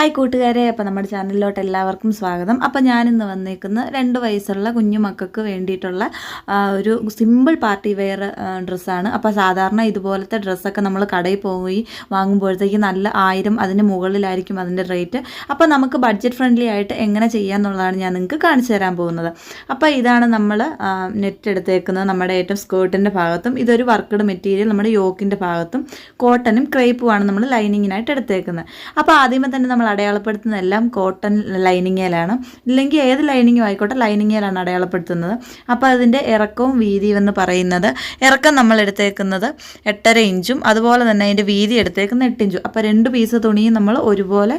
Hi കൂട്ടുകാരെ, അപ്പോൾ നമ്മുടെ ചാനലിലോട്ട് എല്ലാവർക്കും സ്വാഗതം. അപ്പോൾ ഞാനിന്ന് വന്നേക്കുന്ന 2 വയസ്സുള്ള കുഞ്ഞു മക്കൾക്ക് വേണ്ടിയിട്ടുള്ള ഒരു സിമ്പിൾ പാർട്ടി വെയർ ഡ്രസ്സാണ്. അപ്പോൾ സാധാരണ ഇതുപോലത്തെ ഡ്രസ്സൊക്കെ നമ്മൾ കടയിൽ പോയി വാങ്ങുമ്പോഴത്തേക്ക് നല്ല 1000 അതിന് മുകളിലായിരിക്കും അതിൻ്റെ റേറ്റ്. അപ്പോൾ നമുക്ക് ബഡ്ജറ്റ് ഫ്രണ്ട്ലി ആയിട്ട് എങ്ങനെ ചെയ്യാമെന്നുള്ളതാണ് ഞാൻ നിങ്ങൾക്ക് കാണിച്ചു തരാൻ പോകുന്നത്. അപ്പോൾ ഇതാണ് നമ്മൾ നെറ്റ് എടുത്തേക്കുന്നത് നമ്മുടെ ഏറ്റവും സ്കേർട്ടിൻ്റെ ഭാഗത്തും. ഇതൊരു വർക്ക്ഡ് മെറ്റീരിയൽ നമ്മുടെ യോക്കിൻ്റെ ഭാഗത്തും കോട്ടനും ക്രേപ്പുമാണ് നമ്മൾ ലൈനിങ്ങിനായിട്ട് എടുത്തേക്കുന്നത്. അപ്പോൾ ആദ്യമേ തന്നെ നമ്മൾ അടയാളപ്പെടുത്തുന്ന എല്ലാം കോട്ടൺ ലൈനിങ്ങിലാണ്, ഇല്ലെങ്കിൽ ഏത് ലൈനിങ്ങും ആയിക്കോട്ടെ ലൈനിങ്ങിലാണ് അടയാളപ്പെടുത്തുന്നത്. അപ്പോൾ അതിൻ്റെ ഇറക്കവും വീതിയും എന്ന് പറയുന്നത്, ഇറക്കം നമ്മൾ എടുത്തേക്കുന്നത് 8.5 ഇഞ്ചും അതുപോലെ തന്നെ അതിൻ്റെ വീതി എടുത്തേക്കുന്നത് 8 ഇഞ്ചും. അപ്പോൾ 2 പീസ് തുണിയും നമ്മൾ ഒരുപോലെ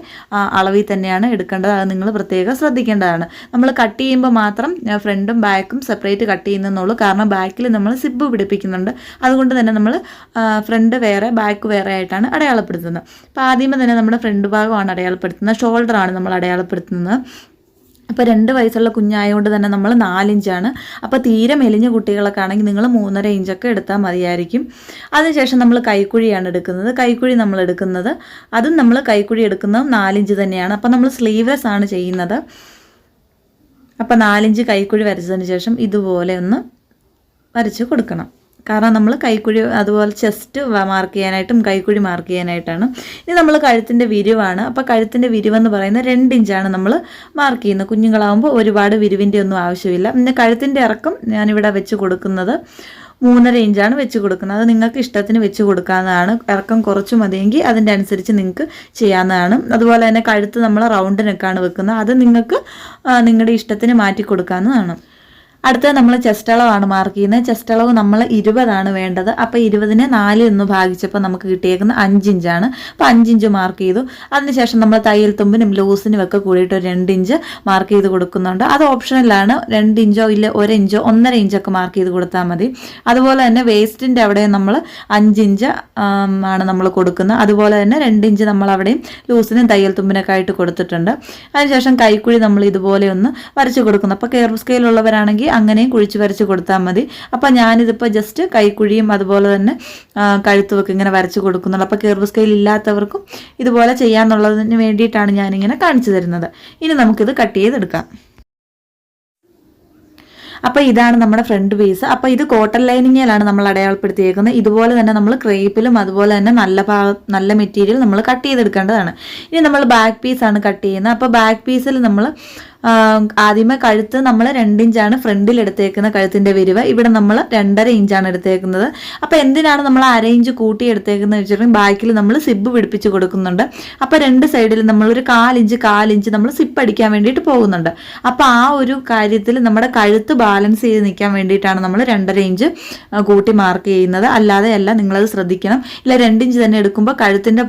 അളവിൽ തന്നെയാണ് എടുക്കേണ്ടത്. അത് നിങ്ങൾ പ്രത്യേകം ശ്രദ്ധിക്കേണ്ടതാണ്. നമ്മൾ കട്ട് ചെയ്യുമ്പോൾ മാത്രം ഫ്രണ്ടും ബാക്കും സെപ്പറേറ്റ് കട്ട് ചെയ്യുന്നുള്ളൂ. കാരണം ബാക്കിൽ നമ്മൾ സിബ് പിടിപ്പിക്കുന്നുണ്ട്. അതുകൊണ്ട് തന്നെ നമ്മൾ ഫ്രണ്ട് വേറെ ബാക്ക് വേറെ ആയിട്ടാണ് അടയാളപ്പെടുത്തുന്നത്. അപ്പോൾ ആദ്യമേ തന്നെ നമ്മുടെ ഫ്രണ്ട് ഭാഗമാണ് അടയാളപ്പെടുത്തുന്നത്, ഷോൾഡറാണ് നമ്മൾ അടയാളപ്പെടുത്തുന്നത്. അപ്പോൾ 2 വയസ്സുള്ള കുഞ്ഞായതുകൊണ്ട് തന്നെ നമ്മൾ 4 ഇഞ്ചാണ്. അപ്പോൾ തീരെ മെലിഞ്ഞ കുട്ടികളൊക്കെ ആണെങ്കിൽ നിങ്ങൾ 3.5 ഇഞ്ചൊക്കെ എടുത്താൽ മതിയായിരിക്കും. അതിനുശേഷം നമ്മൾ കൈക്കുഴിയാണ് എടുക്കുന്നത്. കൈക്കുഴി നമ്മൾ എടുക്കുന്നത്, അതും നമ്മൾ കൈക്കുഴി എടുക്കുന്നത് 4 ഇഞ്ച് തന്നെയാണ്. അപ്പോൾ നമ്മൾ സ്ലീവ്ലെസ് ആണ് ചെയ്യുന്നത്. അപ്പോൾ 4 ഇഞ്ച് കൈക്കുഴി വരച്ചതിന് ശേഷം ഇതുപോലെ ഒന്ന് വരച്ച് കൊടുക്കണം. കാരണം നമ്മൾ കൈക്കുഴി അതുപോലെ ചെസ്റ്റ് മാർക്ക് ചെയ്യാനായിട്ടും കൈക്കുഴി മാർക്ക് ചെയ്യാനായിട്ടാണ്. ഇനി നമ്മൾ കഴുത്തിൻ്റെ വിരിവാണ്. അപ്പോൾ കഴുത്തിൻ്റെ വിരിവെന്ന് പറയുന്നത് 2 ഇഞ്ചാണ് നമ്മൾ മാർക്ക് ചെയ്യുന്നത്. കുഞ്ഞുങ്ങളാകുമ്പോൾ ഒരുപാട് വിരിവിൻ്റെ ഒന്നും ആവശ്യമില്ല. പിന്നെ കഴുത്തിൻ്റെ ഇറക്കം ഞാനിവിടെ വെച്ച് കൊടുക്കുന്നത് 3.5 ഇഞ്ചാണ് വെച്ച് കൊടുക്കുന്നത്. അത് നിങ്ങൾക്ക് ഇഷ്ടത്തിന് വെച്ച് കൊടുക്കാവുന്നതാണ്. ഇറക്കം കുറച്ച് മതിയെങ്കിൽ അതിൻ്റെ അനുസരിച്ച് നിങ്ങൾക്ക് ചെയ്യാവുന്നതാണ്. അതുപോലെ തന്നെ കഴുത്ത് നമ്മൾ റൗണ്ട് നെക്കാണ് വെക്കുന്നത്. അത് നിങ്ങൾക്ക് നിങ്ങളുടെ ഇഷ്ടത്തിന് മാറ്റി കൊടുക്കാവുന്നതാണ്. അടുത്തത് നമ്മൾ ചെസ്റ്റ് അളവാണ് മാർക്ക് ചെയ്യുന്നത്. ചെസ്റ്റ് അളവ് നമ്മൾ 20 വേണ്ടത്. അപ്പോൾ 20നെ 4 എന്ന് ഭാഗിച്ചപ്പോൾ നമുക്ക് കിട്ടിയേക്കുന്നത് 5 ഇഞ്ചാണ്. അപ്പോൾ 5 ഇഞ്ച് മാർക്ക് ചെയ്തു. അതിനുശേഷം നമ്മൾ തയ്യൽ തുമ്പിനും ലൂസിനും ഒക്കെ കൂടിയിട്ട് ഒരു 2 ഇഞ്ച് മാർക്ക് ചെയ്ത് കൊടുക്കുന്നുണ്ട്. അത് ഓപ്ഷണലാണ്. 2 ഇഞ്ചോ ഇല്ല 1 ഇഞ്ചോ 1.5 ഇഞ്ചൊക്കെ മാർക്ക് ചെയ്ത് കൊടുത്താൽ മതി. അതുപോലെ തന്നെ വേസ്റ്റിൻ്റെ അവിടെ നമ്മൾ 5 ഇഞ്ച് ആണ് നമ്മൾ കൊടുക്കുന്നത്. അതുപോലെ തന്നെ 2 ഇഞ്ച് നമ്മൾ അവിടെയും ലൂസിനും തയ്യൽ തുമ്പിനൊക്കെ ആയിട്ട് കൊടുത്തിട്ടുണ്ട്. അതിനുശേഷം കൈക്കുഴി നമ്മൾ ഇതുപോലെ ഒന്ന് വരച്ച് കൊടുക്കുന്നു. അപ്പോൾ കർവ് സ്കെയിലുള്ളവരാണെങ്കിൽ അങ്ങനെയും കുഴിച്ച് വരച്ച് കൊടുത്താൽ മതി. അപ്പം ഞാനിതിപ്പോൾ ജസ്റ്റ് കൈക്കുഴിയും അതുപോലെ തന്നെ കഴുത്തുമൊക്കെ ഇങ്ങനെ വരച്ച് കൊടുക്കുന്നുള്ളൂ. അപ്പോൾ കർവ് സ്കെയിൽ ഇല്ലാത്തവർക്കും ഇതുപോലെ ചെയ്യാമെന്നുള്ളതിന് വേണ്ടിയിട്ടാണ് ഞാനിങ്ങനെ കാണിച്ചു തരുന്നത്. ഇനി നമുക്കിത് കട്ട് ചെയ്തെടുക്കാം. അപ്പോൾ ഇതാണ് നമ്മുടെ ഫ്രണ്ട് പീസ്. അപ്പോൾ ഇത് കോട്ടൺ ലൈനിങ്ങിലാണ് നമ്മൾ അടയാളപ്പെടുത്തിയേക്കുന്നത്. ഇതുപോലെ തന്നെ നമ്മൾ ക്രേപ്പിലും അതുപോലെ തന്നെ നല്ല മെറ്റീരിയൽ നമ്മൾ കട്ട് ചെയ്തെടുക്കേണ്ടതാണ്. ഇനി നമ്മൾ ബാക്ക് പീസാണ് കട്ട് ചെയ്യുന്നത്. അപ്പോൾ ബാക്ക് പീസിൽ നമ്മൾ ആദ്യമേ കഴുത്ത് നമ്മൾ 2 ഇഞ്ചാണ് ഫ്രണ്ടിൽ എടുത്തേക്കുന്ന കഴുത്തിൻ്റെ വിരിവ്. ഇവിടെ നമ്മൾ 2.5 ഇഞ്ചാണ് എടുത്തേക്കുന്നത്. അപ്പോൾ എന്തിനാണ് നമ്മൾ 1/2 ഇഞ്ച് കൂട്ടി എടുത്തേക്കുന്നത് വെച്ചിട്ടുണ്ടെങ്കിൽ ബാക്കിൽ നമ്മൾ സിബ് പിടിപ്പിച്ച് കൊടുക്കുന്നുണ്ട്. അപ്പോൾ 2 സൈഡിൽ നമ്മൾ ഒരു 1/4 ഇഞ്ച് നമ്മൾ സിപ്പ് അടിക്കാൻ വേണ്ടിയിട്ട് പോകുന്നുണ്ട്. അപ്പോൾ ആ ഒരു കാര്യത്തിൽ നമ്മുടെ കഴുത്ത് ബാലൻസ് ചെയ്ത് നിൽക്കാൻ വേണ്ടിയിട്ടാണ് നമ്മൾ 2.5 ഇഞ്ച് കൂട്ടി മാർക്ക് ചെയ്യുന്നത്. അല്ലാതെ അല്ല, നിങ്ങളത് ശ്രദ്ധിക്കണം. ഇല്ല 2 ഇഞ്ച് തന്നെ എടുക്കുമ്പോൾ കഴുത്തിൻ്റെ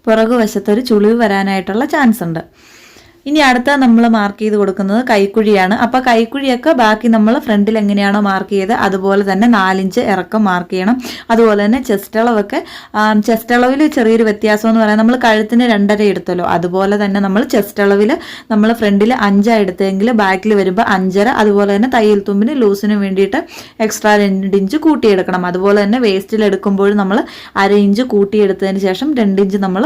പുറകുവശത്തൊരു ചുളിവ് വരാനായിട്ടുള്ള ചാൻസ് ഉണ്ട്. ഇനി അടുത്ത നമ്മൾ മാർക്ക് ചെയ്ത് കൊടുക്കുന്നത് കൈക്കുഴിയാണ്. അപ്പോൾ കൈക്കുഴിയൊക്കെ ബാക്കി നമ്മൾ ഫ്രണ്ടിൽ എങ്ങനെയാണോ മാർക്ക് ചെയ്ത് അതുപോലെ തന്നെ 4 ഇഞ്ച് ഇറക്കം മാർക്ക് ചെയ്യണം. അതുപോലെ തന്നെ ചെസ്റ്റ് അളവൊക്കെ, ചെസ്റ്റ് അളവിൽ ചെറിയൊരു വ്യത്യാസം എന്ന് പറയാം. നമ്മൾ കഴുത്തിന് 2.5 എടുത്തല്ലോ, അതുപോലെ തന്നെ നമ്മൾ ചെസ്റ്റ് അളവിൽ നമ്മൾ ഫ്രണ്ടിൽ 5 എടുത്തെങ്കിൽ ബാക്കിൽ വരുമ്പോൾ 5.5. അതുപോലെ തന്നെ തയ്യൽ തുമ്പിന് ലൂസിന് വേണ്ടിയിട്ട് എക്സ്ട്രാ 2 ഇഞ്ച് കൂട്ടിയെടുക്കണം. അതുപോലെ തന്നെ വേസ്റ്റിൽ എടുക്കുമ്പോഴും നമ്മൾ 1/2 ഇഞ്ച് കൂട്ടിയെടുത്തതിന് ശേഷം 2 ഇഞ്ച് നമ്മൾ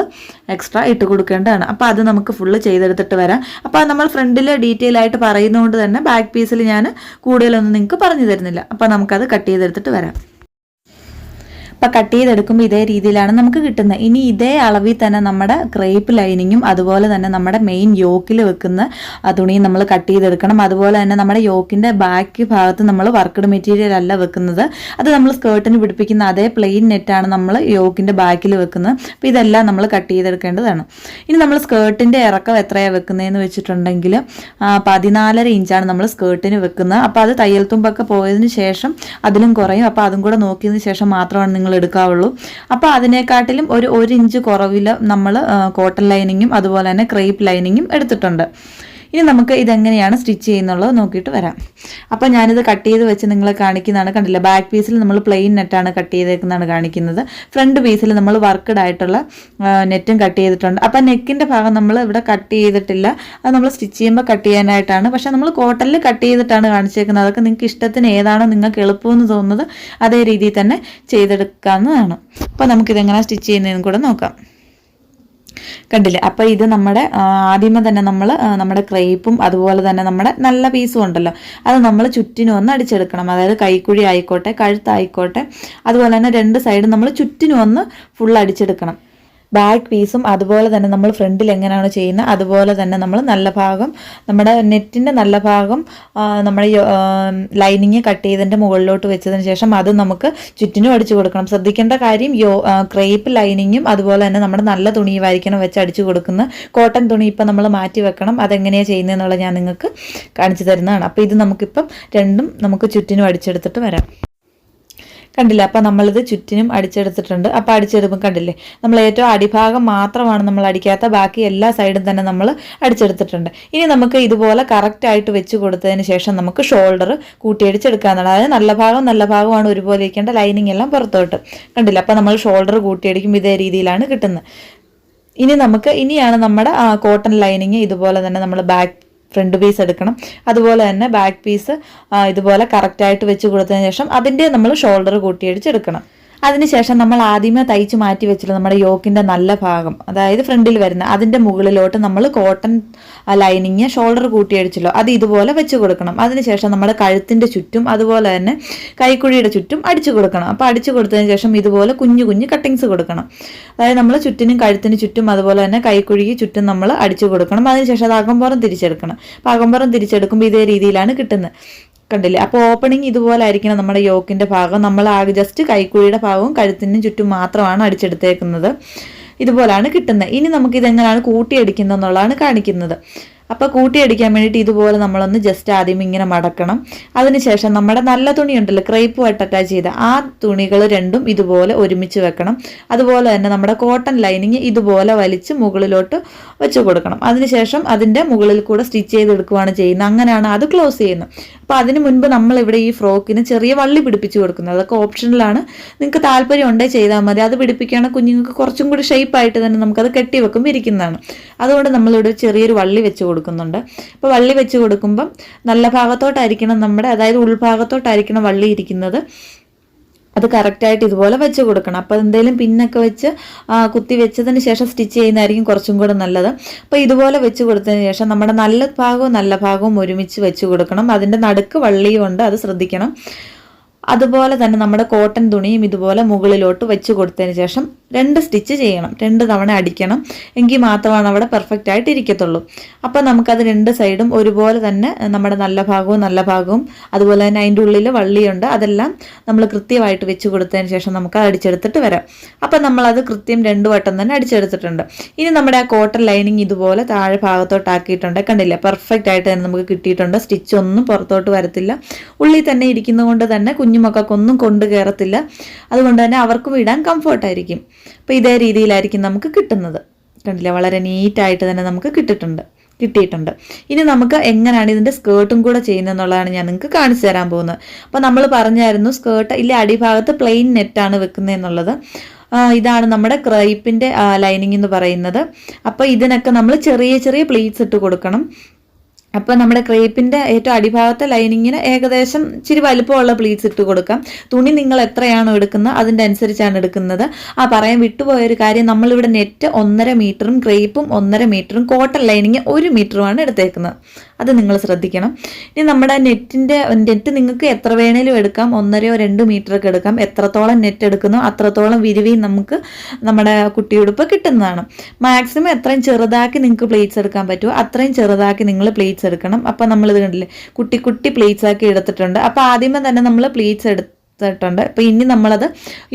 എക്സ്ട്രാ ഇട്ട് കൊടുക്കേണ്ടതാണ്. അപ്പോൾ അത് നമുക്ക് ഫുള്ള് ചെയ്തെടുത്തിട്ട് വരാം. അപ്പോൾ നമ്മൾ ഫ്രണ്ടിൽ ഡീറ്റെയിൽ ആയിട്ട് പറയുന്നതുകൊണ്ട് തന്നെ ബാക്ക് പീസിൽ ഞാൻ കൂടുതലൊന്നും നിങ്ങൾക്ക് പറഞ്ഞു തരുന്നില്ല. അപ്പോൾ നമുക്കത് കട്ട് ചെയ്തെടുത്തിട്ട് വരാം. അപ്പോൾ കട്ട് ചെയ്തെടുക്കുമ്പോൾ ഇതേ രീതിയിലാണ് നമുക്ക് കിട്ടുന്നത്. ഇനി ഇതേ അളവിൽ തന്നെ നമ്മുടെ ക്രേപ്പ് ലൈനിങ്ങും അതുപോലെ തന്നെ നമ്മുടെ മെയിൻ യോക്കിൽ വെക്കുന്ന തുണിയും നമ്മൾ കട്ട് ചെയ്തെടുക്കണം. അതുപോലെ തന്നെ നമ്മുടെ യോക്കിൻ്റെ ബാക്ക് ഭാഗത്ത് നമ്മൾ വർക്ക്ഡ് മെറ്റീരിയൽ അല്ല വെക്കുന്നത്. അത് നമ്മൾ സ്കേർട്ടിന് പിടിപ്പിക്കുന്ന അതേ പ്ലെയിൻ നെറ്റാണ് നമ്മൾ യോക്കിൻ്റെ ബാക്കിൽ വെക്കുന്നത്. അപ്പോൾ ഇതെല്ലാം നമ്മൾ കട്ട് ചെയ്തെടുക്കേണ്ടതാണ്. ഇനി നമ്മൾ സ്കേർട്ടിൻ്റെ ഇറക്കം എത്രയാണ് വെക്കുന്നതെന്ന് വെച്ചിട്ടുണ്ടെങ്കിൽ 14.5 ഇഞ്ചാണ് നമ്മൾ സ്കേർട്ടിന് വെക്കുന്നത്. അപ്പോൾ അത് തയ്യൽ തുമ്പൊക്കെ പോയതിന് ശേഷം അതിലും കുറയും. അപ്പോൾ അതും കൂടെ നോക്കിയതിന് ശേഷം മാത്രമാണ് നിങ്ങൾ എടുക്കാവുള്ളൂ. അപ്പോൾ അതിനെക്കാട്ടിലും ഒരു 1 ഇഞ്ച് കുറവിൽ നമ്മൾ കോട്ടൺ ലൈനിങ്ങും അതുപോലെ തന്നെ ക്രേപ്പ് ലൈനിങ്ങും എടുത്തിട്ടുണ്ട്. ഇനി നമുക്ക് ഇതെങ്ങനെയാണ് സ്റ്റിച്ച് ചെയ്യുന്നുള്ളത് നോക്കിയിട്ട് വരാം. അപ്പോൾ ഞാനിത് കട്ട് ചെയ്ത് വെച്ച് നിങ്ങളെ കാണിക്കുന്നതാണ്. കണ്ടില്ല, ബാക്ക് പീസിൽ നമ്മൾ പ്ലെയിൻ നെറ്റാണ് കട്ട് ചെയ്തേക്കുന്നതാണ് കാണിക്കുന്നത്. ഫ്രണ്ട് പീസിൽ നമ്മൾ വർക്ക്ഡ് ആയിട്ടുള്ള നെറ്റും കട്ട് ചെയ്തിട്ടുണ്ട്. അപ്പോൾ നെക്കിൻ്റെ ഭാഗം നമ്മൾ ഇവിടെ കട്ട് ചെയ്തിട്ടില്ല. അത് നമ്മൾ സ്റ്റിച്ച് ചെയ്യുമ്പോൾ കട്ട് ചെയ്യാനായിട്ടാണ്. പക്ഷേ നമ്മൾ കോട്ടണിൽ കട്ട് ചെയ്തിട്ടാണ് കാണിച്ചേക്കുന്നത്. അതൊക്കെ നിങ്ങൾക്ക് ഇഷ്ടത്തിന് ഏതാണോ നിങ്ങൾക്ക് എളുപ്പമെന്ന് തോന്നുന്നത് അതേ രീതിയിൽ തന്നെ ചെയ്തെടുക്കാവുന്നതാണ്. അപ്പോൾ നമുക്കിതെങ്ങനെ സ്റ്റിച്ച് ചെയ്യുന്നതെന്ന് കൂടെ നോക്കാം. കണ്ടില്ലേ? അപ്പോൾ ഇത് നമ്മുടെ ആദ്യമേ തന്നെ നമ്മൾ നമ്മുടെ ക്രേപ്പും അതുപോലെ തന്നെ നമ്മുടെ നല്ല പീസും ഉണ്ടല്ലോ, അത് നമ്മൾ ചുറ്റിനും ഒന്ന് അടിച്ചെടുക്കണം. അതായത് കൈക്കുഴി ആയിക്കോട്ടെ, കഴുത്തായിക്കോട്ടെ, അതുപോലെ തന്നെ രണ്ട് സൈഡും നമ്മൾ ചുറ്റിനും ഒന്ന് ഫുൾ അടിച്ചെടുക്കണം. ബാക്ക് പീസും അതുപോലെ തന്നെ നമ്മൾ ഫ്രണ്ടിൽ എങ്ങനെയാണ് ചെയ്യുന്നത് അതുപോലെ തന്നെ നമ്മൾ നല്ല ഭാഗം, നമ്മുടെ നെറ്റിൻ്റെ നല്ല ഭാഗം നമ്മുടെ ലൈനിങ് കട്ട് ചെയ്തതിൻ്റെ മുകളിലോട്ട് വെച്ചതിന് ശേഷം അത് നമുക്ക് ചുറ്റിനും അടിച്ചു കൊടുക്കണം. ശ്രദ്ധിക്കേണ്ട കാര്യം ക്രേപ്പ് ലൈനിങ്ങും അതുപോലെ തന്നെ നമ്മുടെ നല്ല തുണിയുമായിരിക്കണം വെച്ച് അടിച്ചു കൊടുക്കുന്നത്. കോട്ടൺ തുണി ഇപ്പം നമ്മൾ മാറ്റി വെക്കണം. അതെങ്ങനെയാണ് ചെയ്യുന്നതെന്നുള്ളത് ഞാൻ നിങ്ങൾക്ക് കാണിച്ചു തരുന്നതാണ്. അപ്പോൾ ഇത് നമുക്കിപ്പം രണ്ടും നമുക്ക് ചുറ്റിനും അടിച്ചെടുത്തിട്ട് വരാം. കണ്ടില്ല? അപ്പോൾ നമ്മളിത് ചുറ്റിനും അടിച്ചെടുത്തിട്ടുണ്ട്. അപ്പോൾ അടിച്ചെടുക്കുമ്പോൾ കണ്ടില്ലേ, നമ്മൾ ഏറ്റവും അടിഭാഗം മാത്രമാണ് നമ്മൾ അടിക്കാത്ത, ബാക്കി എല്ലാ സൈഡും തന്നെ നമ്മൾ അടിച്ചെടുത്തിട്ടുണ്ട്. ഇനി നമുക്ക് ഇതുപോലെ കറക്റ്റായിട്ട് വെച്ച് കൊടുത്തതിന് ശേഷം നമുക്ക് ഷോൾഡർ കൂട്ടിയടിച്ചെടുക്കാവുന്നതാണ്. അതായത് നല്ല ഭാഗമാണ് ഒരുപോലെ ഇരിക്കേണ്ട, ലൈനിങ് എല്ലാം പുറത്തോട്ട്. കണ്ടില്ല? അപ്പോൾ നമ്മൾ ഷോൾഡർ കൂട്ടിയടിക്കുമ്പോൾ ഇതേ രീതിയിലാണ് കിട്ടുന്നത്. ഇനിയാണ് നമ്മുടെ കോട്ടൺ ലൈനിങ് ഇതുപോലെ തന്നെ നമ്മൾ ഫ്രണ്ട് പീസ് എടുക്കണം. അതുപോലെ തന്നെ ബാക്ക് പീസ് ഇതുപോലെ കറക്റ്റായിട്ട് വെച്ച് കൊടുത്തതിന് ശേഷം അതിൻ്റെ നമ്മൾ ഷോൾഡർ കൂട്ടിയടിച്ചെടുക്കണം. അതിനുശേഷം നമ്മൾ ആദ്യമേ തയ്ച്ച് മാറ്റി വെച്ചിട്ടുള്ള നമ്മുടെ യോക്കിൻ്റെ നല്ല ഭാഗം, അതായത് ഫ്രണ്ടിൽ വരുന്ന അതിൻ്റെ മുകളിലോട്ട് നമ്മൾ കോട്ടൺ ലൈനിങ് ഷോൾഡർ കൂട്ടിയടിച്ചല്ലോ, അത് ഇതുപോലെ വെച്ച് കൊടുക്കണം. അതിനുശേഷം നമ്മുടെ കഴുത്തിൻ്റെ ചുറ്റും അതുപോലെ തന്നെ കൈക്കുഴിയുടെ ചുറ്റും അടിച്ചു കൊടുക്കണം. അപ്പോൾ അടിച്ചു കൊടുത്തതിന് ശേഷം ഇതുപോലെ കുഞ്ഞു കുഞ്ഞു കട്ടിങ്സ് കൊടുക്കണം. അതായത് നമ്മൾ ചുറ്റിനും കഴുത്തിന് ചുറ്റും അതുപോലെ തന്നെ കൈക്കുഴിക്ക് ചുറ്റും നമ്മൾ അടിച്ചു കൊടുക്കണം. അതിനുശേഷം അത് അകമ്പുറം തിരിച്ചെടുക്കണം. അപ്പോൾ അകമ്പുറം തിരിച്ചെടുക്കുമ്പോൾ ഇതേ രീതിയിലാണ് കിട്ടുന്നത്. കണ്ടില്ലേ? അപ്പോൾ ഓപ്പണിങ് ഇതുപോലെ ആയിരിക്കണം നമ്മുടെ യോക്കിൻ്റെ ഭാഗം. നമ്മൾ ആകെ ജസ്റ്റ് കൈക്കുഴിയുടെ ഭാഗവും കഴുത്തിനും ചുറ്റും മാത്രമാണ് അടിച്ചെടുത്തേക്കുന്നത്. ഇതുപോലാണ് കിട്ടുന്നത്. ഇനി നമുക്കിതെങ്ങനെയാണ് കൂട്ടിയടിക്കുന്നത് എന്നുള്ളതാണ് കാണിക്കുന്നത്. അപ്പോൾ കൂട്ടിയടിക്കാൻ വേണ്ടിയിട്ട് ഇതുപോലെ നമ്മളൊന്ന് ജസ്റ്റ് ആദ്യം ഇങ്ങനെ മടക്കണം. അതിനുശേഷം നമ്മുടെ നല്ല തുണി ഉണ്ടല്ലോ, ക്രേപ്പുമായിട്ട് അറ്റാച്ച് ചെയ്ത ആ തുണികൾ രണ്ടും ഇതുപോലെ ഒരുമിച്ച് വെക്കണം. അതുപോലെ തന്നെ നമ്മുടെ കോട്ടൺ ലൈനിങ് ഇതുപോലെ വലിച്ച് മുകളിലോട്ട് വെച്ച് കൊടുക്കണം. അതിനുശേഷം അതിൻ്റെ മുകളിൽ കൂടെ സ്റ്റിച്ച് ചെയ്തെടുക്കുകയാണ് ചെയ്യുന്നത്. അങ്ങനെയാണ് അത് ക്ലോസ് ചെയ്യുന്നത്. അപ്പോൾ അതിന് മുൻപ് നമ്മളിവിടെ ഈ ഫ്രോക്കിന് ചെറിയ വള്ളി പിടിപ്പിച്ച് കൊടുക്കുന്നത്, അതൊക്കെ ഓപ്ഷണലാണ്. നിങ്ങൾക്ക് താല്പര്യം ഉണ്ടെങ്കിൽ ചെയ്താൽ മതി. അത് പിടിപ്പിക്കുകയാണെങ്കിൽ കുഞ്ഞുങ്ങൾക്ക് കുറച്ചും കൂടി ഷേപ്പായിട്ട് തന്നെ നമുക്കത് കെട്ടി വെക്കുമ്പോൾ ഇരിക്കുന്നതാണ്. അതുകൊണ്ട് നമ്മളിവിടെ ചെറിയൊരു വള്ളി വെച്ച് കൊടുക്കുന്നുണ്ട്. അപ്പോൾ വള്ളി വെച്ച് കൊടുക്കുമ്പം നല്ല ഭാഗത്തോട്ടായിരിക്കണം നമ്മുടെ, അതായത് ഉൾഭാഗത്തോട്ടായിരിക്കണം വള്ളി ഇരിക്കുന്നത്. അത് കറക്റ്റായിട്ട് ഇതുപോലെ വെച്ച് കൊടുക്കണം. അപ്പോൾ എന്തെങ്കിലും പിന്നൊക്കെ വെച്ച് കുത്തി വെച്ചതിന് ശേഷം സ്റ്റിച്ച് ചെയ്യുന്നതായിരിക്കും കുറച്ചും കൂടെ നല്ലത്. അപ്പോൾ ഇതുപോലെ വെച്ച് കൊടുത്തതിന് ശേഷം നമ്മുടെ നല്ല ഭാഗവും ഒരുമിച്ച് വെച്ച് കൊടുക്കണം. അതിൻ്റെ നടുക്ക് വള്ളിയും ഉണ്ട്, അത് ശ്രദ്ധിക്കണം. അതുപോലെ തന്നെ നമ്മുടെ കോട്ടൺ തുണിയും ഇതുപോലെ മുകളിലോട്ട് വെച്ച് കൊടുത്തതിന് ശേഷം 2 സ്റ്റിച്ച് ചെയ്യണം, 2 തവണ അടിക്കണം. എങ്കിൽ മാത്രമാണ് അവിടെ പെർഫെക്റ്റ് ആയിട്ട് ഇരിക്കത്തുള്ളൂ. അപ്പോൾ നമുക്കത് 2 സൈഡും ഒരുപോലെ തന്നെ നമ്മുടെ നല്ല ഭാഗവും അതുപോലെ തന്നെ അതിൻ്റെ ഉള്ളിൽ വള്ളിയുണ്ട്, അതെല്ലാം നമ്മൾ കൃത്യമായിട്ട് വെച്ച് കൊടുത്തതിന് ശേഷം നമുക്ക് അടിച്ചെടുത്തിട്ട് വരാം. അപ്പോൾ നമ്മളത് കൃത്യം 2 വട്ടം തന്നെ അടിച്ചെടുത്തിട്ടുണ്ട്. ഇനി നമ്മുടെ ആ കോട്ടൺ ലൈനിങ് ഇതുപോലെ താഴെ ഭാഗത്തോട്ടാക്കിയിട്ടുണ്ട്. കണ്ടില്ല? പെർഫെക്റ്റ് ആയിട്ട് തന്നെ നമുക്ക് കിട്ടിയിട്ടുണ്ട്. സ്റ്റിച്ച് ഒന്നും പുറത്തോട്ട് വരത്തില്ല. ഉള്ളിൽ തന്നെ ഇരിക്കുന്നതുകൊണ്ട് തന്നെ കുഞ്ഞുമക്കൾക്കൊന്നും കൊണ്ടു കയറത്തില്ല. അതുകൊണ്ട് തന്നെ അവർക്കും ഇടാൻ കംഫർട്ടായിരിക്കും. അപ്പോൾ ഇതേ രീതിയിലായിരിക്കും നമുക്ക് കിട്ടുന്നത്. കണ്ടില്ല? വളരെ നീറ്റായിട്ട് തന്നെ നമുക്ക് കിട്ടിയിട്ടുണ്ട്. ഇനി നമുക്ക് എങ്ങനെയാണ് ഇതിൻ്റെ സ്കേർട്ടും കൂടെ ചെയ്യുന്നതെന്നുള്ളതാണ് ഞാൻ നിങ്ങൾക്ക് കാണിച്ചു തരാൻ പോകുന്നത്. അപ്പോൾ നമ്മൾ പറഞ്ഞായിരുന്നു സ്കേർട്ട് ഇല്ല അടിഭാഗത്ത് പ്ലെയിൻ നെറ്റാണ് വെക്കുന്നതെന്നുള്ളത്. ഇതാണ് നമ്മുടെ ക്രൈപ്പിൻ്റെ ലൈനിങ് എന്ന് പറയുന്നത്. അപ്പോൾ ഇതിനൊക്കെ നമ്മൾ ചെറിയ പ്ലീറ്റ്സ് ഇട്ട് കൊടുക്കണം. അപ്പോൾ നമ്മുടെ ക്രേപ്പിൻ്റെ ഏറ്റവും അടിഭാഗത്തെ ലൈനിങ്ങിന് ഏകദേശം ഇച്ചിരി വലുപ്പമുള്ള പ്ലീറ്റ്സ് ഇട്ട് കൊടുക്കാം. തുണി നിങ്ങൾ എത്രയാണോ എടുക്കുന്നത് അതിൻ്റെ അനുസരിച്ചാണ് എടുക്കുന്നത്. പറയാൻ വിട്ടുപോയൊരു കാര്യം, നമ്മളിവിടെ നെറ്റ് 1.5 മീറ്ററും ക്രേപ്പും 1.5 മീറ്ററും കോട്ടൺ ലൈനിങ് 1 മീറ്ററുമാണ് എടുത്തേക്കുന്നത്. അത് നിങ്ങൾ ശ്രദ്ധിക്കണം. ഇനി നമ്മുടെ നെറ്റ് നിങ്ങൾക്ക് എത്ര വേണേലും എടുക്കാം, 1.5 2 മീറ്ററൊക്കെ എടുക്കാം. എത്രത്തോളം നെറ്റ് എടുക്കുന്നോ അത്രത്തോളം വിരിവിയും നമുക്ക് നമ്മുടെ കുട്ടിയുടുപ്പ് കിട്ടുന്നതാണ്. മാക്സിമം എത്രയും ചെറുതാക്കി നിങ്ങൾക്ക് പ്ലേറ്റ്സ് എടുക്കാൻ പറ്റുമോ അത്രയും ചെറുതാക്കി നിങ്ങൾ പ്ലേറ്റ്സ് എടുക്കണം. അപ്പോൾ നമ്മളിത് കണ്ടില്ലേ, കുട്ടി പ്ലേറ്റ്സ് ആക്കി എടുത്തിട്ടുണ്ട്. അപ്പോൾ ആദ്യമേ തന്നെ നമ്മൾ പ്ലേറ്റ്സ് എടുത്തിട്ടുണ്ട്. അപ്പോൾ ഇനി നമ്മളത്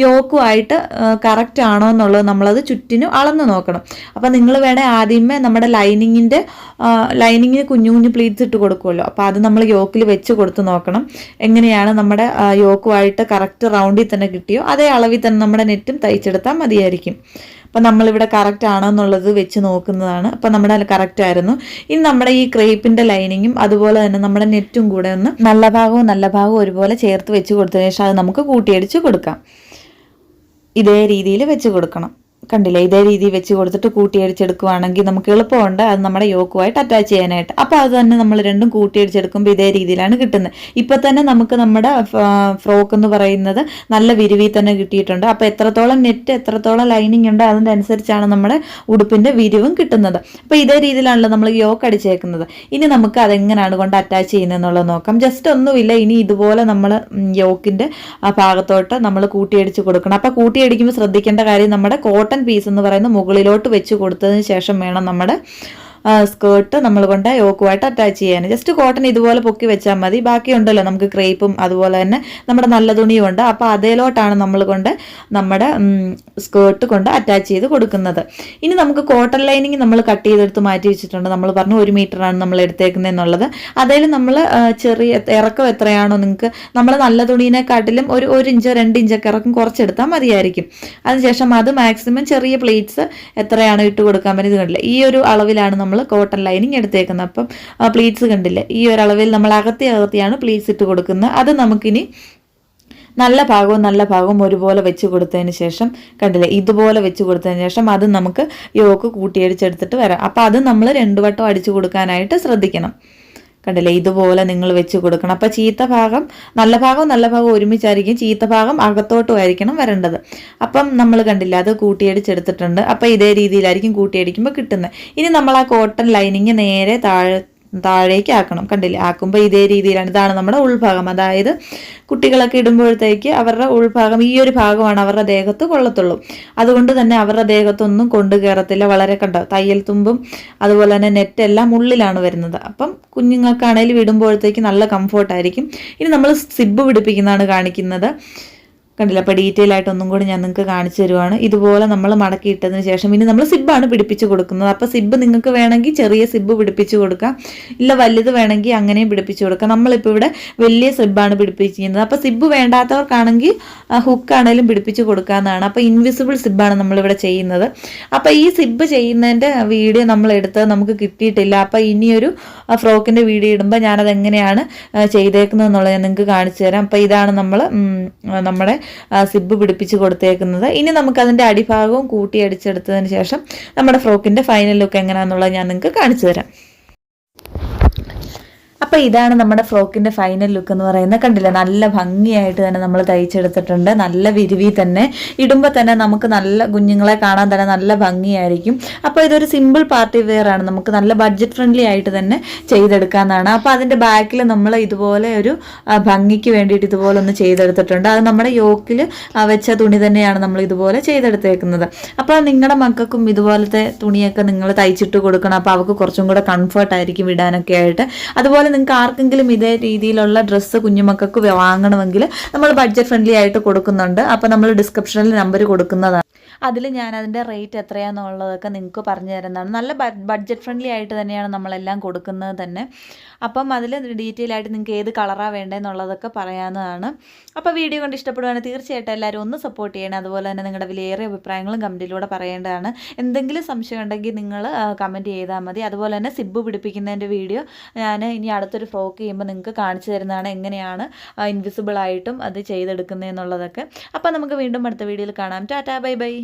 യോക്കുമായിട്ട് കറക്റ്റ് ആണോ എന്നുള്ളത് നമ്മളത് ചുറ്റിനും അളന്ന് നോക്കണം. അപ്പോൾ നിങ്ങൾ വേണേൽ ആദ്യമേ നമ്മുടെ ലൈനിങ്ങിന് കുഞ്ഞു പ്ലീറ്റ്സ് ഇട്ട് കൊടുക്കുമല്ലോ, അപ്പോൾ അത് നമ്മൾ യോക്കിൽ വെച്ച് കൊടുത്ത് നോക്കണം. എങ്ങനെയാണ് നമ്മുടെ യോക്കുമായിട്ട് കറക്റ്റ് റൗണ്ടിൽ തന്നെ കിട്ടിയോ അതേ അളവിൽ തന്നെ നമ്മുടെ നെറ്റും തയ്ച്ചെടുത്താൽ മതിയായിരിക്കും. അപ്പം നമ്മളിവിടെ കറക്റ്റ് ആണോ എന്നുള്ളത് വെച്ച് നോക്കുന്നതാണ്. അപ്പം നമ്മുടെ കറക്റ്റ് ആയിരുന്നു. ഇനി നമ്മുടെ ഈ ക്രേപ്പിൻ്റെ ലൈനിങ്ങും അതുപോലെ തന്നെ നമ്മുടെ നെറ്റും കൂടെ ഒന്ന് നല്ല ഭാഗവും ഒരുപോലെ ചേർത്ത് വെച്ച് കൊടുത്തതിന് ശേഷം അത് നമുക്ക് കൂട്ടിയടിച്ച് കൊടുക്കാം. ഇതേ രീതിയിൽ വെച്ച് കൊടുക്കണം. കണ്ടില്ലേ, ഇതേ രീതിയിൽ വെച്ച് കൊടുത്തിട്ട് കൂട്ടിയടിച്ചെടുക്കുവാണെങ്കിൽ നമുക്ക് എളുപ്പമുണ്ട് അത് നമ്മുടെ യോക്കുമായിട്ട് അറ്റാച്ച് ചെയ്യാനായിട്ട്. അപ്പോൾ അത് തന്നെ നമ്മൾ രണ്ടും കൂട്ടിയടിച്ചെടുക്കുമ്പോൾ ഇതേ രീതിയിലാണ് കിട്ടുന്നത്. ഇപ്പം തന്നെ നമുക്ക് നമ്മുടെ ഫ്രോക്ക് എന്ന് പറയുന്നത് നല്ല വിരിവിൽ തന്നെ കിട്ടിയിട്ടുണ്ട്. അപ്പോൾ എത്രത്തോളം നെറ്റ് എത്രത്തോളം ലൈനിങ് ഉണ്ട് അതിൻ്റെ അനുസരിച്ചാണ് നമ്മുടെ ഉടുപ്പിൻ്റെ വിരിവും കിട്ടുന്നത്. അപ്പോൾ ഇതേ രീതിയിലാണല്ലോ നമ്മൾ യോക്ക് അടിച്ചേക്കുന്നത്. ഇനി നമുക്ക് അതെങ്ങനെയാണ് കൊണ്ട് അറ്റാച്ച് ചെയ്യുന്നതെന്നുള്ളത് നോക്കാം. ജസ്റ്റ് ഒന്നുമില്ല, ഇനി ഇതുപോലെ നമ്മൾ യോക്കിൻ്റെ ആ ഭാഗത്തോട്ട് നമ്മൾ കൂട്ടിയടിച്ച് കൊടുക്കണം. അപ്പോൾ കൂട്ടിയടിക്കുമ്പോൾ ശ്രദ്ധിക്കേണ്ട കാര്യം നമ്മുടെ കോട്ടൺ പീസ് എന്ന് പറയുന്നത് മുകളിലോട്ട് വെച്ച് കൊടുത്തതിന് ശേഷം വേണം നമ്മുടെ സ്കേർട്ട് നമ്മൾ കൊണ്ട് യോക്കുമായിട്ട് അറ്റാച്ച് ചെയ്യാൻ. ജസ്റ്റ് കോട്ടൺ ഇതുപോലെ പൊക്കി വെച്ചാൽ മതി. ബാക്കിയുണ്ടല്ലോ നമുക്ക് ക്രേപ്പും അതുപോലെ തന്നെ നമ്മുടെ നല്ല തുണിയും ഉണ്ട്. അപ്പോൾ അതിലോട്ടാണ് നമ്മൾ കൊണ്ട് നമ്മുടെ സ്കേർട്ട് കൊണ്ട് അറ്റാച്ച് ചെയ്ത് കൊടുക്കുന്നത്. ഇനി നമുക്ക് കോട്ടൺ ലൈനിങ് നമ്മൾ കട്ട് ചെയ്തെടുത്ത് മാറ്റി വെച്ചിട്ടുണ്ട്. നമ്മൾ പറഞ്ഞു 1 മീറ്ററാണ് നമ്മൾ എടുത്തേക്കുന്നത് എന്നുള്ളത്. അതിൽ നമ്മൾ ചെറിയ ഇറക്കം എത്രയാണോ നിങ്ങൾക്ക് നമ്മൾ നല്ല തുണീനെക്കാട്ടിലും ഒരു 1 ഇഞ്ചോ 2 ഇഞ്ചൊക്കെ ഇറക്കം കുറച്ചെടുത്താൽ മതിയായിരിക്കും. അതിനുശേഷം അത് മാക്സിമം ചെറിയ പ്ലേറ്റ്സ് എത്രയാണോ ഇട്ട് കൊടുക്കാൻ പറ്റുന്നത് കണ്ടില്ല, ഈ ഒരു അളവിലാണ് നമ്മൾ കോട്ടൺ ലൈനിങ് എടുത്തേക്കുന്നത്. അപ്പം പ്ലീറ്റ്സ് കണ്ടില്ലേ, ഈ ഒരു അളവിൽ നമ്മൾ അകത്തിയാണ് പ്ലീറ്റ്സ് ഇട്ട് കൊടുക്കുന്നത്. അത് നമുക്കിനി നല്ല ഭാഗവും ഒരുപോലെ വെച്ച് കൊടുത്തതിന് ശേഷം കണ്ടില്ലേ, ഇതുപോലെ വെച്ച് കൊടുത്തതിന് ശേഷം അത് നമുക്ക് യോക്ക് കൂട്ടിയടിച്ചെടുത്തിട്ട് വരാം. അപ്പോൾ അത് നമ്മൾ 2 വട്ടം അടിച്ചു കൊടുക്കാനായിട്ട് ശ്രദ്ധിക്കണം. കണ്ടില്ലേ, ഇതുപോലെ നിങ്ങൾ വെച്ച് കൊടുക്കണം. അപ്പോൾ നല്ല ഭാഗവും ഒരുമിച്ചായിരിക്കും, ചീത്ത ഭാഗം അകത്തോട്ടും ആയിരിക്കണം വരേണ്ടത്. അപ്പം നമ്മൾ കണ്ടില്ല, അത് കൂട്ടിയടിച്ചെടുത്തിട്ടുണ്ട്. അപ്പോൾ ഇതേ രീതിയിലായിരിക്കും കൂട്ടിയടിക്കുമ്പോൾ കിട്ടുന്നത്. ഇനി നമ്മൾ ആ കോട്ടൺ ലൈനിങ് നേരെ താഴേക്ക് ആക്കണം. കണ്ടില്ലേ, ആക്കുമ്പോൾ ഇതേ രീതിയിലാണ്. ഇതാണ് നമ്മുടെ ഉൾഭാഗം. അതായത് കുട്ടികളൊക്കെ ഇടുമ്പോഴത്തേക്ക് അവരുടെ ഉൾഭാഗം ഈ ഒരു ഭാഗമാണ് അവരുടെ ദേഹത്ത് കൊള്ളത്തുള്ളൂ. അതുകൊണ്ട് തന്നെ അവരുടെ ദേഹത്തൊന്നും കൊണ്ടു കയറത്തില്ല. വളരെ തയ്യൽ തുമ്പും അതുപോലെ തന്നെ നെറ്റെല്ലാം ഉള്ളിലാണ് വരുന്നത്. അപ്പം കുഞ്ഞുങ്ങൾക്കാണെങ്കിലും ഇടുമ്പോഴത്തേക്ക് നല്ല കംഫോർട്ടായിരിക്കും. ഇനി നമ്മൾ സിബ് പിടിപ്പിക്കുന്നതാണ് കാണിക്കുന്നത്. കണ്ടില്ല, അപ്പോൾ ഡീറ്റെയിൽ ആയിട്ട് ഒന്നും കൂടി ഞാൻ നിങ്ങൾക്ക് കാണിച്ചു തരുവാണ്. ഇതുപോലെ നമ്മൾ മടക്കിയിട്ടതിന് ശേഷം ഇനി നമ്മൾ സിബ്ബാണ് പിടിപ്പിച്ച് കൊടുക്കുന്നത്. അപ്പോൾ സിബ്ബ് നിങ്ങൾക്ക് വേണമെങ്കിൽ ചെറിയ സിബ്ബ് പിടിപ്പിച്ച് കൊടുക്കാം, ഇല്ല വലുത് വേണമെങ്കിൽ അങ്ങനെയും പിടിപ്പിച്ച് കൊടുക്കാം. നമ്മളിപ്പോൾ ഇവിടെ വലിയ സിബ്ബാണ് പിടിപ്പിച്ചിരിക്കുന്നത്. അപ്പോൾ സിബ്ബ് വേണ്ടാത്തവർക്കാണെങ്കിൽ ഹുക്കാണേലും പിടിപ്പിച്ച് കൊടുക്കാവുന്നതാണ്. അപ്പോൾ ഇൻവിസിബിൾ സിബ്ബാണ് നമ്മളിവിടെ ചെയ്യുന്നത്. അപ്പോൾ ഈ സിബ്ബ് ചെയ്യുന്നതിൻ്റെ വീഡിയോ നമ്മൾ എടുത്തത് നമുക്ക് കിട്ടിയിട്ടില്ല. അപ്പോൾ ഇനിയൊരു ഫ്രോക്കിൻ്റെ വീഡിയോ ഇടുമ്പോൾ ഞാനത് എങ്ങനെയാണ് ചെയ്തേക്കുന്നത് എന്നുള്ളത് ഞാൻ നിങ്ങൾക്ക് കാണിച്ചു തരാം. അപ്പോൾ ഇതാണ് നമ്മുടെ സിബ്ബ് പിടിപ്പിച്ച് കൊടുത്തേക്കുന്നത്. ഇനി നമുക്ക് അതിൻ്റെ അടിഭാഗവും കൂട്ടി അടിച്ചെടുത്തതിന് ശേഷം നമ്മുടെ ഫ്രോക്കിൻ്റെ ഫൈനൽ ലുക്ക് എങ്ങനെയാണെന്നുള്ളത് ഞാൻ നിങ്ങൾക്ക് കാണിച്ചു തരാം. അപ്പോൾ ഇതാണ് നമ്മുടെ ഫ്രോക്കിൻ്റെ ഫൈനൽ ലുക്ക് എന്ന് പറയുന്നത്. കണ്ടില്ല, നല്ല ഭംഗിയായിട്ട് തന്നെ നമ്മൾ തയ്ച്ചെടുത്തിട്ടുണ്ട്. നല്ല വിരിവി തന്നെ, ഇടുമ്പോൾ തന്നെ നമുക്ക് നല്ല കുഞ്ഞുങ്ങളെ കാണാൻ തന്നെ നല്ല ഭംഗിയായിരിക്കും. അപ്പോൾ ഇതൊരു സിമ്പിൾ പാർട്ടി വെയർ ആണ്, നമുക്ക് നല്ല ബഡ്ജറ്റ് ഫ്രണ്ട്ലി ആയിട്ട് തന്നെ ചെയ്തെടുക്കാവുന്നതാണ്. അപ്പോൾ അതിൻ്റെ ബാക്കിൽ നമ്മൾ ഇതുപോലെ ഒരു ഭംഗിക്ക് വേണ്ടിയിട്ട് ഇതുപോലെ ഒന്ന് ചെയ്തെടുത്തിട്ടുണ്ട്. അത് നമ്മുടെ യോക്കിൽ വെച്ച തുണി തന്നെയാണ് നമ്മൾ ഇതുപോലെ ചെയ്തെടുത്തേക്കുന്നത്. അപ്പോൾ നിങ്ങളുടെ മക്കൾക്കും ഇതുപോലത്തെ തുണിയൊക്കെ നിങ്ങൾ തയ്ച്ചിട്ട് കൊടുക്കണം. അപ്പോൾ അവർക്ക് കുറച്ചും കൂടെ കംഫർട്ടായിരിക്കും ഇടാനൊക്കെ ആയിട്ട്. അതുപോലെ നിങ്ങൾക്ക് ആർക്കെങ്കിലും ഇതേ രീതിയിലുള്ള ഡ്രസ്സ് കുഞ്ഞുമക്കൾക്ക് വാങ്ങണമെങ്കിൽ നമ്മൾ ബഡ്ജറ്റ് ഫ്രണ്ട്ലി ആയിട്ട് കൊടുക്കുന്നുണ്ട്. അപ്പോൾ നമ്മൾ ഡിസ്ക്രിപ്ഷനിൽ നമ്പർ കൊടുക്കുന്നതാണ്. അതിൽ ഞാൻ അതിൻ്റെ റേറ്റ് എത്രയാണെന്നുള്ളതൊക്കെ നിങ്ങൾക്ക് പറഞ്ഞു തരുന്നതാണ്. നല്ല ബഡ്ജറ്റ് ഫ്രണ്ട്ലി ആയിട്ട് തന്നെയാണ് നമ്മളെല്ലാം കൊടുക്കുന്നത് തന്നെ. അപ്പം അതിൽ ഡീറ്റെയിൽ ആയിട്ട് നിങ്ങൾക്ക് ഏത് കളറാണ് വേണ്ടതെന്നുള്ളതൊക്കെ പറയാവുന്നതാണ്. അപ്പോൾ വീഡിയോ കൊണ്ട് ഇഷ്ടപ്പെടുകയാണെങ്കിൽ തീർച്ചയായിട്ടും എല്ലാവരും ഒന്ന് സപ്പോർട്ട് ചെയ്യണം. അതുപോലെ തന്നെ നിങ്ങളുടെ വിലയേറിയ അഭിപ്രായങ്ങളും കമൻറ്റിലൂടെ പറയേണ്ടതാണ്. എന്തെങ്കിലും സംശയം ഉണ്ടെങ്കിൽ നിങ്ങൾ കമൻറ്റ് ചെയ്താൽ മതി. അതുപോലെ തന്നെ സിബ്ബ് പിടിപ്പിക്കുന്നതിൻ്റെ വീഡിയോ ഞാൻ ഇനി അടുത്തൊരു ഫ്രോക്ക് ചെയ്യുമ്പോൾ നിങ്ങൾക്ക് കാണിച്ചു തരുന്നതാണ്, എങ്ങനെയാണ് ഇൻവിസിബിൾ ആയിട്ടും അത് ചെയ്തെടുക്കുന്നതെന്നുള്ളതൊക്കെ. അപ്പോൾ നമുക്ക് വീണ്ടും അടുത്ത വീഡിയോയിൽ കാണാം. Tata, bye bye.